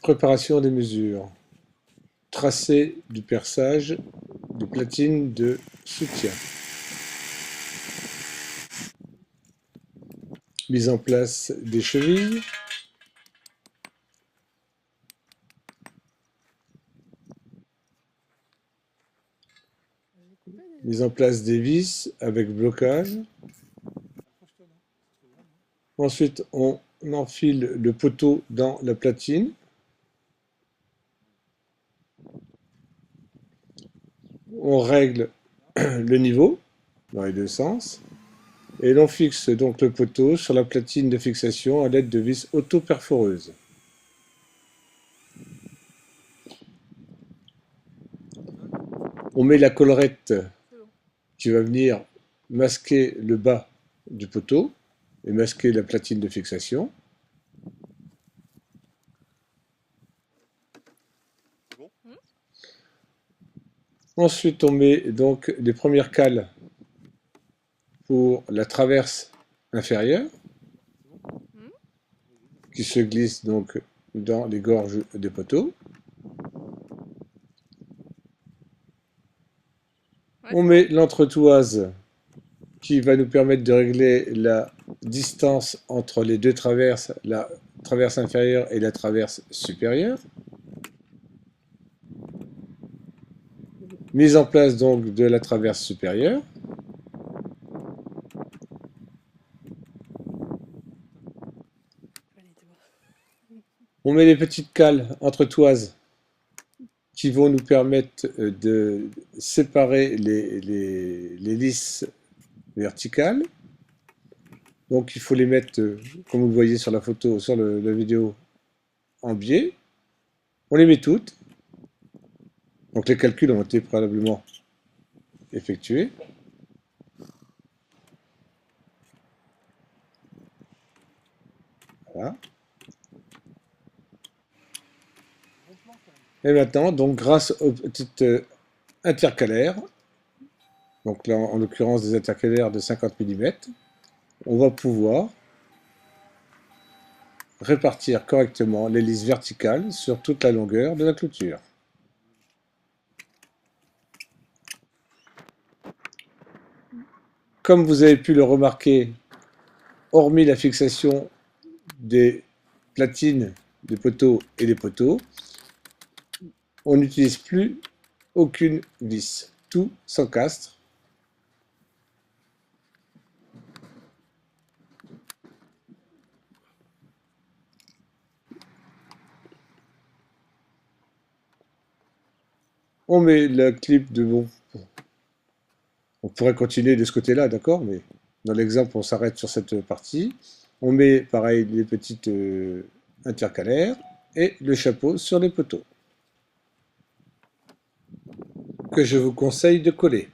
Préparation des mesures. Tracé du perçage de platine de soutien. Mise en place des chevilles. Mise en place des vis avec blocage. Ensuite, on enfile le poteau dans la platine. On règle le niveau dans les deux sens. Et l'on fixe donc le poteau sur la platine de fixation à l'aide de vis auto-perforeuses. On met la collerette qui va venir masquer le bas du poteau et masquer la platine de fixation. Ensuite, on met donc les premières cales pour la traverse inférieure qui se glisse donc dans les gorges des poteaux. On met l'entretoise qui va nous permettre de régler la distance entre les deux traverses, la traverse inférieure et la traverse supérieure. Mise en place donc de la traverse supérieure. On met les petites cales entretoises qui vont nous permettre de séparer les lisses verticales. Donc il faut les mettre, comme vous le voyez sur la photo, sur la vidéo, en biais. On les met toutes. Donc les calculs ont été préalablement effectués. Voilà. Et maintenant, donc grâce aux petites intercalaires, donc là en l'occurrence des intercalaires de 50 mm, on va pouvoir répartir correctement les lisses verticales sur toute la longueur de la clôture. Comme vous avez pu le remarquer, hormis la fixation des platines, des poteaux et des poteaux, on n'utilise plus aucune vis. Tout s'encastre. On met le clip de bon. On pourrait continuer de ce côté-là, d'accord, mais dans l'exemple, on s'arrête sur cette partie. On met, pareil, les petites intercalaires et le chapeau sur les poteaux, que je vous conseille de coller.